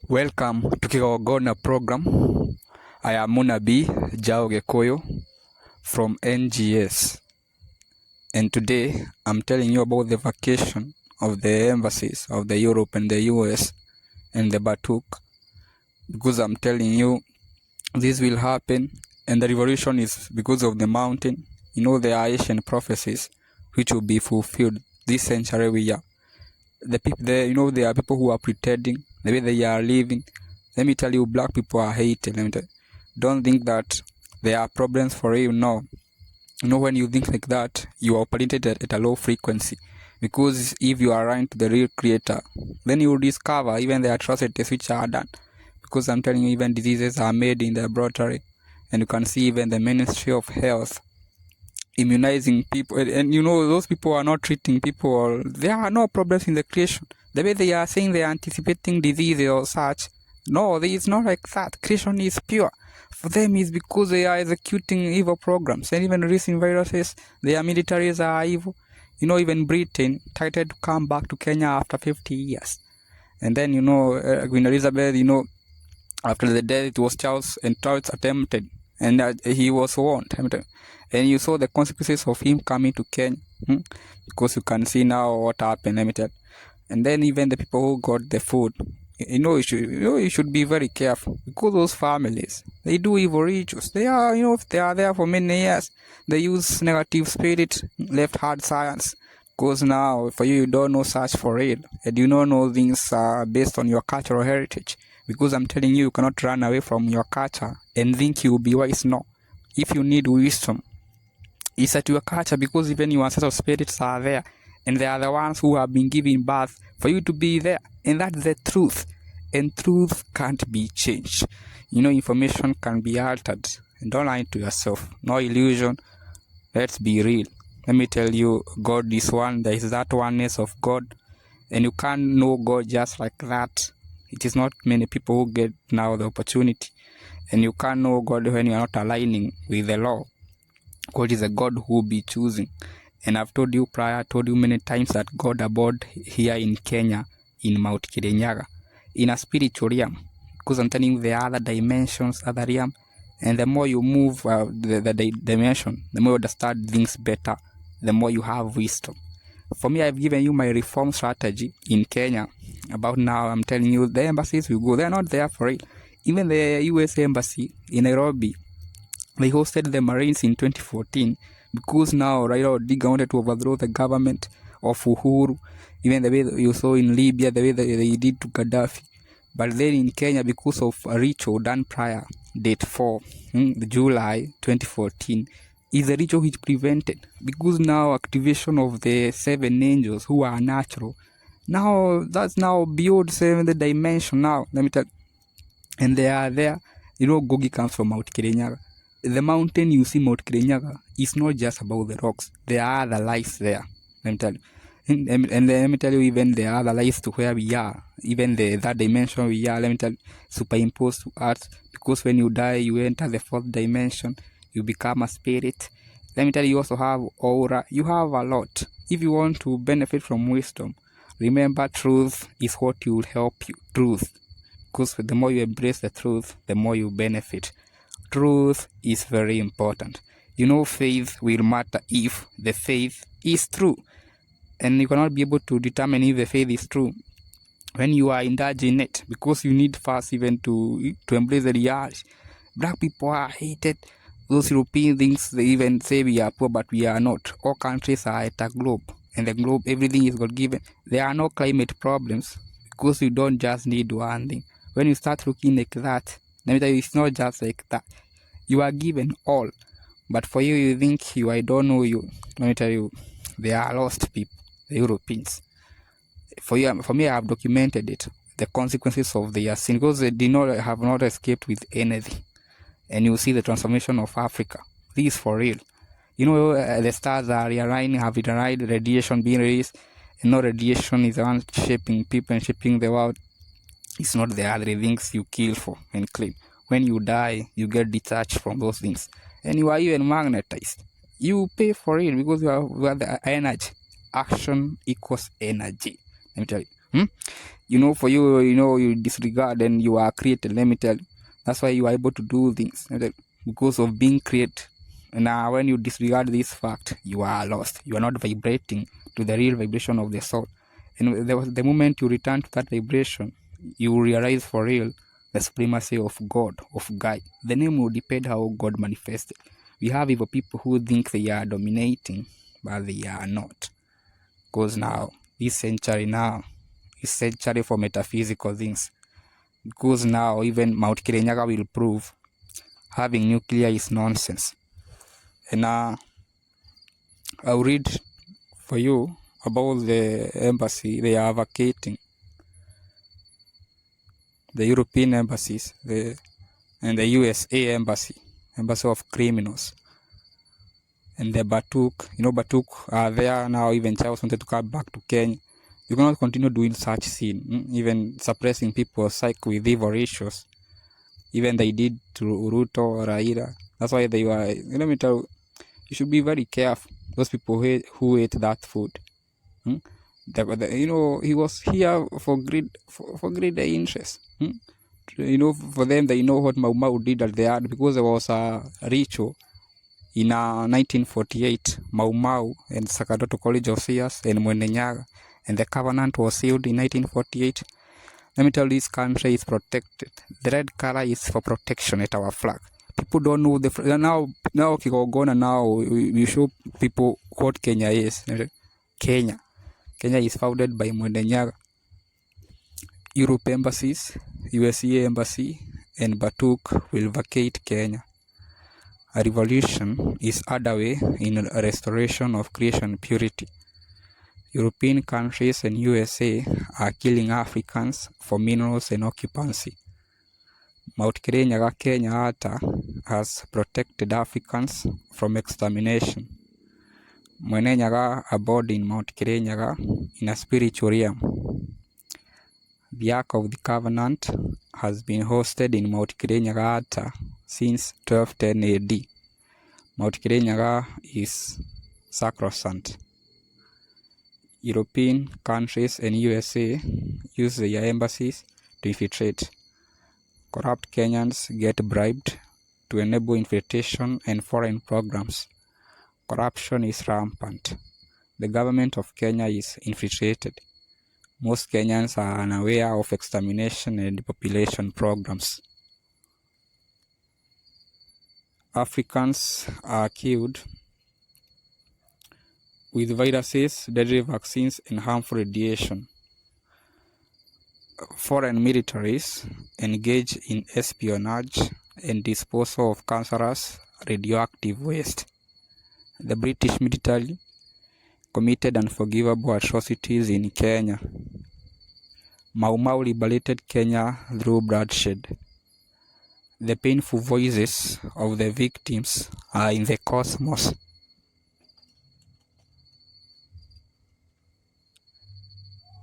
Welcome to Kigogona program. I am Munabi Jao Gekoyo from NGS, and today I'm telling you about the vacation of the embassies of the Europe and the US and the BATUK, because I'm telling you this will happen, and the revolution is because of the mountain. You know, there are ancient prophecies which will be fulfilled this century we are. There are people who are pretending the way they are living. Let me tell you, black people are hated. Don't think that there are problems for you. No. You know, when you think like that, you are operated at a low frequency. Because if you are aligned to the real creator, then you will discover even the atrocities which are done. Because I'm telling you, even diseases are made in the laboratory. And you can see even the Ministry of Health immunizing people, and you know, those people are not treating people. There are no problems in the creation. The way they are saying they are anticipating diseases or such, no, it's not like that. Creation is pure. For them, is because they are executing evil programs, and even recent viruses, their militaries are evil. You know, even Britain tried to come back to Kenya after 50 years, and then you know, Queen Elizabeth, you know, after the death, it was Charles, and Charles attempted, and he was warned. And you saw the consequences of him coming to Kenya, because you can see now what happened. And then even the people who got the food, you should be very careful, because those families, they do evil rituals. They are, if they are there for many years, they use negative spirit, left hard science. Because now, for you don't know such for real, and you don't know things based on your cultural heritage. Because I'm telling you cannot run away from your culture and think you will be wise. No. If you need wisdom, it's at your culture, because even your ancestral spirits are there, and they are the ones who have been giving birth for you to be there, and that's the truth, and truth can't be changed. Information can be altered, and don't lie to yourself. No illusion. Let's be real. Let me tell you, God is one. There is that oneness of God, and you can't know God just like that. It is not many people who get now the opportunity, and you can't know God when you are not aligning with the law. God is a God who will be choosing. And I've told you many times that God abode here in Kenya, in Mount Kirinyaga, in a spiritual realm. Because I'm telling you, there are other dimensions, other realm. And the more you move the dimension, the more you understand things better, the more you have wisdom. For me, I've given you my reform strategy in Kenya. About now, I'm telling you, the embassies will go. They're not there for it. Even the US Embassy in Nairobi, they hosted the Marines in 2014, because now Raila Odinga wanted to overthrow the government of Uhuru, even the way you saw in Libya, the way that they did to Gaddafi. But then in Kenya, because of a ritual done prior, date 4, July 2014, is a ritual which prevented, because now activation of the 7 angels who are natural, now that's now beyond 7th dimension now, let me tell you. And they are there. Gogi comes from Mount Kirinyaga. The mountain you see, Mount Kirinyaga, is not just about the rocks. There are other lives there. Let me tell you. And let me tell you, even there are other lives to where we are. Even that dimension we are, let me tell you, superimposed to us. Because when you die, you enter the 4th dimension. You become a spirit. Let me tell you, you also have aura. You have a lot. If you want to benefit from wisdom, remember, truth is what will help you. Truth. Because the more you embrace the truth, the more you benefit. Truth is very important. Faith will matter if the faith is true. And you cannot be able to determine if the faith is true when you are indulging it, because you need first even to embrace the reality. Black people are hated. Those European things, they even say we are poor, but we are not. All countries are at a globe, and the globe, everything is God given. There are no climate problems, because you don't just need one thing. When you start looking like that, let me tell you, it's not just like that. You are given all, but for you, you think I don't know you. Let me tell you, they are lost people, the Europeans. For me, I have documented it, the consequences of their sin, because they have not escaped with anything. And you see the transformation of Africa. This is for real. The stars are realigning, have it right, radiation being released. And no radiation is the one shaping people and shaping the world. It's not the other things you kill for and clean. When you die, you get detached from those things. And you are even magnetized. You pay for it, because you are the energy. Action equals energy. Let me tell you. For you, you disregard and you are created. Let me tell you, that's why you are able to do things, because of being created. Now, when you disregard this fact, you are lost. You are not vibrating to the real vibration of the soul. And the moment you return to that vibration, you realize for real the supremacy of God, of Guy. The name will depend how God manifested. We have evil people who think they are dominating, but they are not. Because now, this century for metaphysical things. Because now, even Mount Kirinyaga will prove having nuclear is nonsense. And I'll read for you about the embassy. They are vacating the European embassies and the USA embassy of criminals. And the BATUK, BATUK are there now. Even Charles wanted to come back to Kenya. You cannot continue doing such sin, even suppressing people's psyche with evil issues. Even they did to Ruto or Raila. That's why they were, let me tell you, you should be very careful. Those people who ate that food. He was here for greed interest. For them, they know what Mau Mau did at the end, because there was a ritual in 1948. Mau Mau and Sakadoto College of Seers and Mwenenyaga, and the covenant was sealed in 1948. Let me tell you, this country is protected. The red color is for protection at our flag. People don't know now Kigogona. Now we show people what Kenya is. Kenya is founded by Mwenenyaga. Europe embassies, USA embassy, and BATUK will vacate Kenya. A revolution is underway in a restoration of creation purity. European countries and USA are killing Africans for minerals and occupancy. Mount Kirinyaga Kenya Altar has protected Africans from extermination. Mwenenyaga Abode in Mount Kirinyaga in a spiritual realm. The Ark of the Covenant has been hosted in Mount Kirinyaga Altar since 1210 AD. Mount Kirinyaga is sacrosanct. European countries and USA use their embassies to infiltrate. Corrupt Kenyans get bribed to enable infiltration and foreign programs. Corruption is rampant. The government of Kenya is infiltrated. Most Kenyans are unaware of extermination and depopulation programs. Africans are killed with viruses, deadly vaccines, and harmful radiation. Foreign militaries engage in espionage and disposal of cancerous radioactive waste. The British military committed unforgivable atrocities in Kenya. Mau Mau liberated Kenya through bloodshed. The painful voices of the victims are in the cosmos.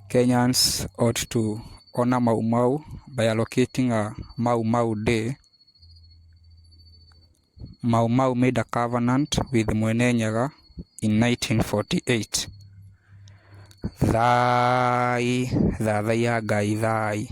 Kenyans ought to honor Mau Mau by allocating a Mau Mau Day. Mau Mau made a covenant with Mwenenyaga in 1948. Thai, the Gai Thai.